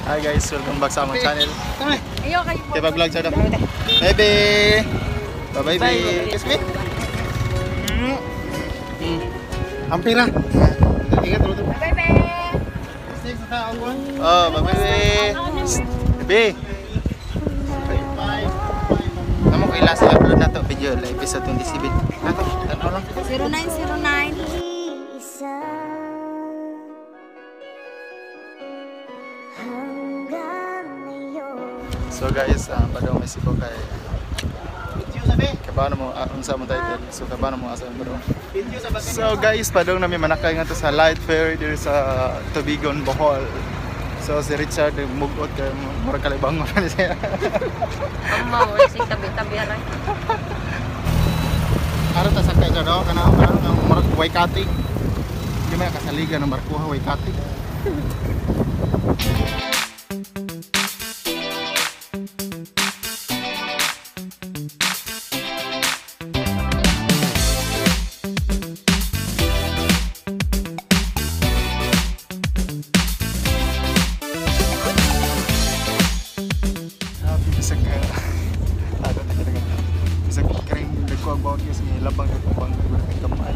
Hi guys, welcome back sa among channel. Ayo kayo. Diba vlog sa dam? Baby! Bye baby! Kiss me! Hampir na! Ingat dulu. Bye bye. Oh, bye baby! Baby! Kamu kailan sa upload na to video live episode 27. Nato, tanong lang. 0909. So guys, padong may sibo kay kabano mo unsa mo title. So kabano mo asa mo. So guys, padong nami manakay nga to sa Light Fair diri sa Tubigon, Bohol. So si Richard mugot kay murag kalibangon ni siya. Amma wala sing tabi-tabi aray. Ara ta sakay sa do kana murag Waikati. Di may kasaligan ng barko Waikati. About this may labang na pang kamay.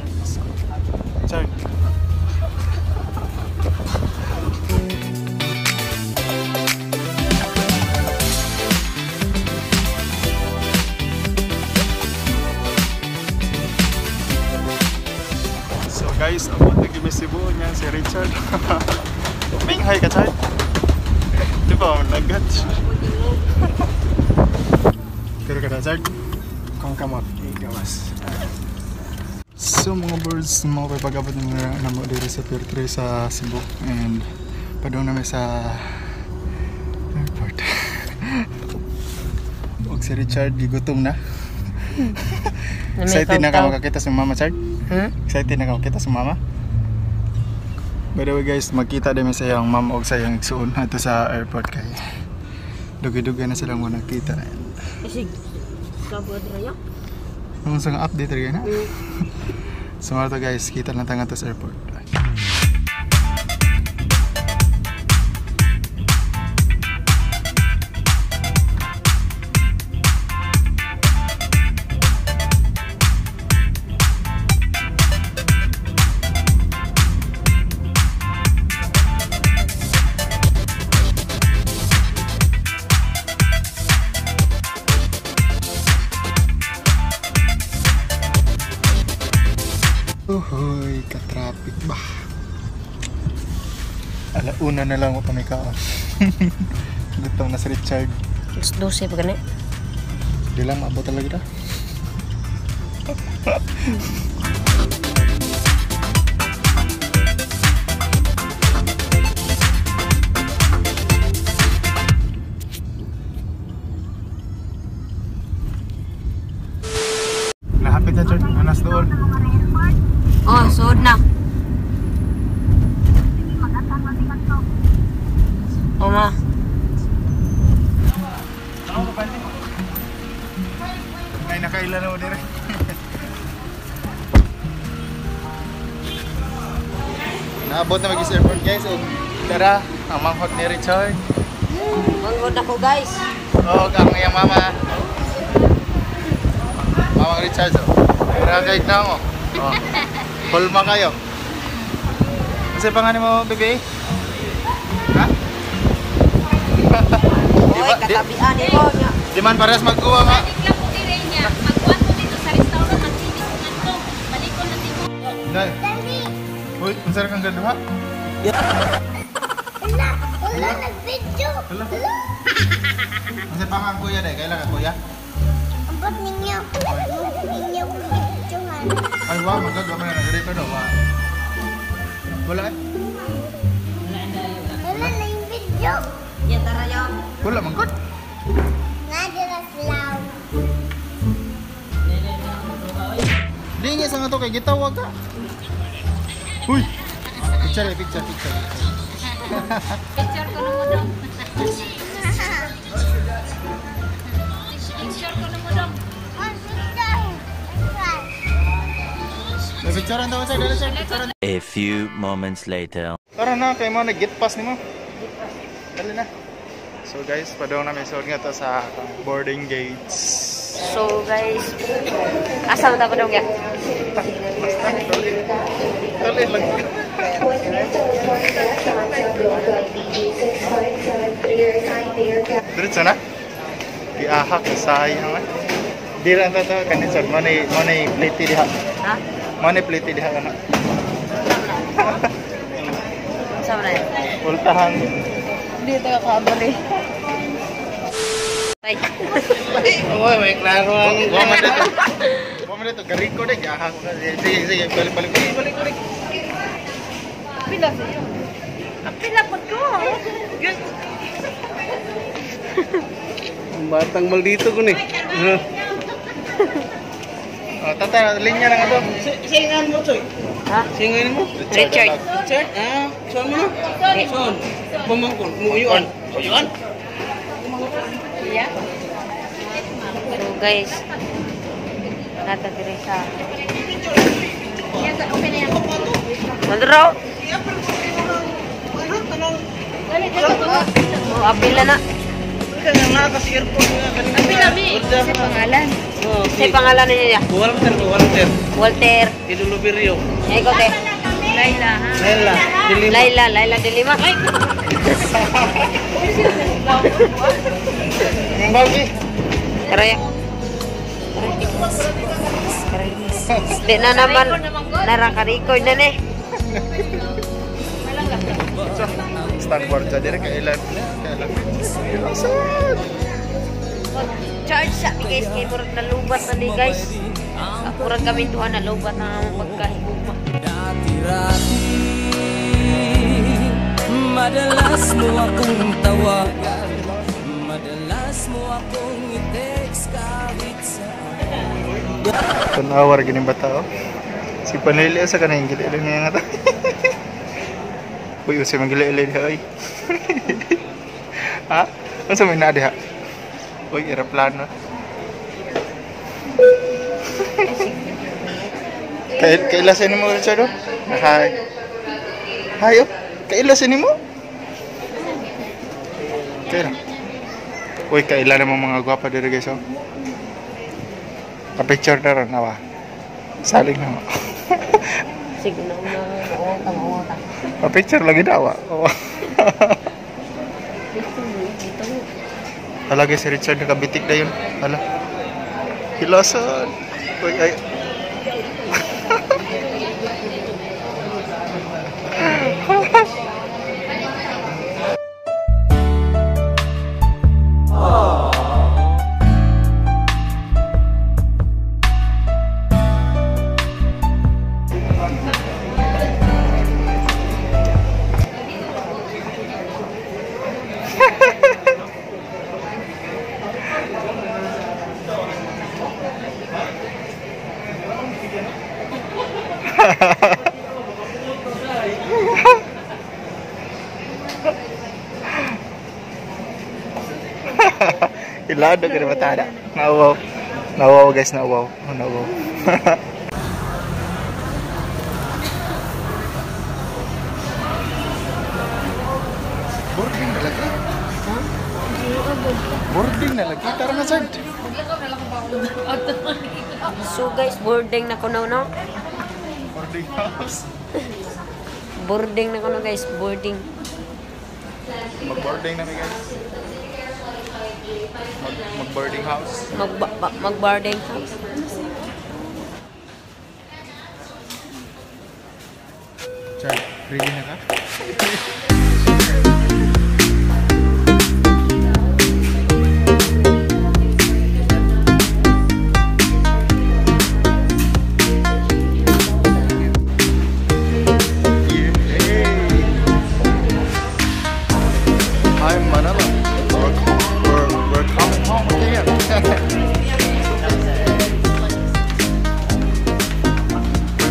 Char. So guys, abot na gimisibo niya si Richard. Ming hi ka Char. Di ba nagat? Pero ka Char. Kung kamot, gawas. So mga birds, mga pagpagabot na mo dito sa Pier 3 sa Cebu and padong namin sa airport. Og si Richard gigutom na. Excited na ka makakita si Mama Chard? Excited na ka makakita si Mama? By the way guys, magkita din sa iyang mama og sa iyang igsuon ato sa airport kay dugi-dugi na silang muna kita. Isig kabod raya. Nung sang update rin na. So mga to guys, kita lang tanga to sa airport. Uhoy, ka-traffic ba? Alauna na lang ako pamikaon. Gutom na si Richard. 12 pa gani. Di lang maabot talaga ito. Nahapit na Richard, anas doon. Oh, suod na. Oma. Ay, nakailan na mo dire. Naabot na mag-is airport guys. O, tara, ang manghot ni Richard. Manghod ako guys. O, ang iyang mama. Mamang Richard. Tara, guide na ako. Oh. Pulma kayo. Kasi pangalan mo, bebe? Ha? Oy, katabian ni mo nya. Di man parehas mag-uwa nga. Balik lang po dire niya. Magkuhan po dito sa restaurant. Magsinis ko nga to. Balikon na dito. Dahil. Uy, masarap kang gaduha. Wala nag-video. Wala. Kasi pangang kuya dahil. Kailan ka kuya? Abot ninyo. Ninyo ko videohan. Ay, wow, magagawa mo na nag-record daw. Wala eh. Wala na yung video. Yan tara yo. Wala, mangkot. Nadira slaw. Di nga sa nga to kay gitawag ka. Uy! Picture. Picture ko na mo daw. Picture ko na mo daw. Picturean daw sa dala sir. A few moments later. Tara na, kay mo nag-get pass nimo. Dali na. So guys, padong na may suod nga to sa boarding gates. So guys, asa mo tapos dong ya? Dali lang. Diretso na. Diahak sayang eh. Di lang to kanisod mo na plate diha. Ha? Mo na plate diha kana. Asa mo na yan? Ultahan. Hindi ito kakabali. Ay. Oy, may klaro ang goma dito. Goma dito, gariko de diahak na. Sige, balik. Pila sa'yo? Pila po ko. Batang maldito ko ni. Oh, tata, linya na nga to. Singan mo, Choy. Ha? Singan mo? Richard. Richard? Ah, saan mo na? Saan? Pamangkon. Muyuan. Muyuan? Yeah. So guys, natagiri sa Mandro. Oh, apila na. Kaya nga kasi airport nga kanina. Apila mi. Sa pangalan. Oh, Sa pangalan niya. Walter. Walter. Idulubirio. Ikaw te. Laila ha. Laila. Laila de Lima. Ang bagi. Karaya. Di na naman naraka-record na eh. Stanford sa dire kailan. Charge sa guys kay murag nalubat na ni guys. Murag kami duha nalubat na ang pagkahigugma. Dati-rati madalas mo akong tawagan, madalas mo akong i-text kahit saan. Tanawar gini ba tao? Si Panili sa kanang gilid niya nga ta. Uy, usay magilid ha oy. Ha? Ano sa may na diha? Uy, aeroplano. Kailasan mo Richard? Hi. Hi, oh. Kailasan mo? Kaya. Uy, kailan naman mga gwapa dito guys, oh. Pa-picture na rin, nawa. Saling na mo. Sige na umawata. Pa-picture lagi dawa. Alagay si Richard nakabitik na yun. Hala. Hilasan. Uy, ay. Ilado ka na matada. Nauwaw. Nauwaw guys, nauwaw. Oh, nauwaw. Boarding na lagi. Boarding na lagi. Tara na, Sad. So guys, boarding na ko na no? Boarding house. Boarding na ko na guys, boarding. Mag-boarding na guys. Mag-boarding house. Mag-boarding house. Chad, ready na ka? I'm Manila. We're coming home again.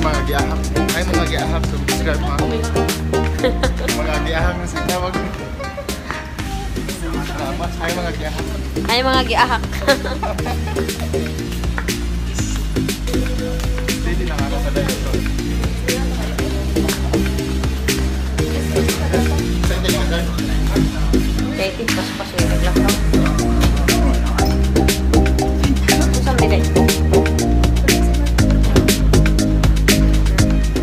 Mga giahak. Ay mga giahak. So, describe mga. Mga giahak na sa tawag. Ay mga giahak. Ay mga giahak. Steady lang ako sa dayo. Steady lang ako. Pas-pas yung naglakaw. Saan nila ito?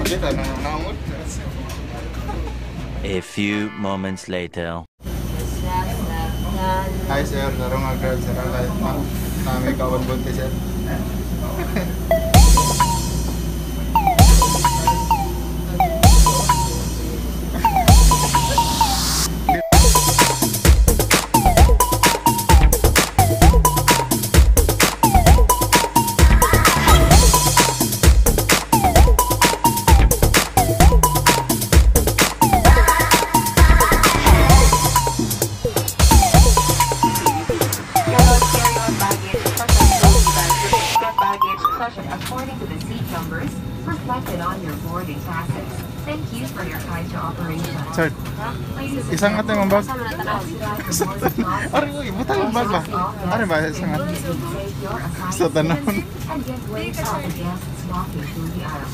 Kita na naungot. A few moments later. Hi sir, darong nga girl sir. Nami kawan bunti sir. According to the seat numbers reflected on your boarding passes. Thank you for your kind cooperation. Sir, isang ato yung bag. Saan mo natanaw? Ari ko, ibuta yung bag ba? Ari ba, isang ato? Sa tanong. And give way to all the guests walking through the aisle.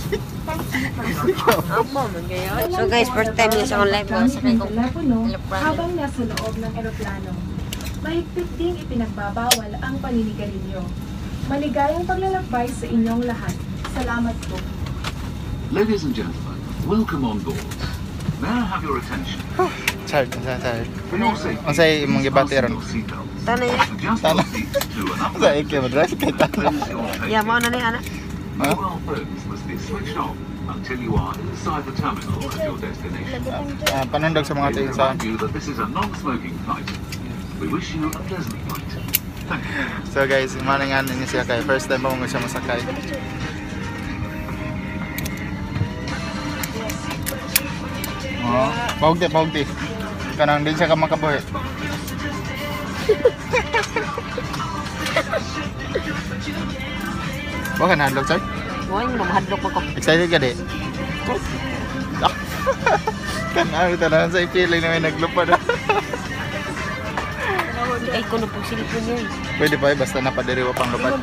Thank you for your cooperation. So guys, first time niya sa akong live. Sakay ko. telepono Telepono. habang nasa loob ng eroplano. Mahigpit ding ipinagbabawal ang paninigarilyo. Maligayang paglalakbay sa inyong lahat. Salamat po. Ladies and gentlemen, welcome on board. May I have your attention? Chard, chard. For your safety, Ang sa'yo mong gibati fasten ron. your seatbelts. Tanay niya. Adjust Tana. your seats to an Sa upright ike mo, drive kay Tana. Close your face. Yeah, mo na niya, anak. Mobile phones must be switched off until you are inside the terminal at your destination. Panundog sa mga We tingin sa... remind you that this is a non-smoking flight. We wish you a pleasant flight. Thank you. So guys, maningan niya siya kay first time pa mo siya masakay. Oh, pawagdi. Kanang din siya ka makabuhi. Baka nahadlok sir? Huwag mo, mahadlok mo ko. Excited ka di? Kan tanan sa feeling na may naglupad. Ay, kuno pong silipin yun. Pwede pa basta napadiriwa pang lupad.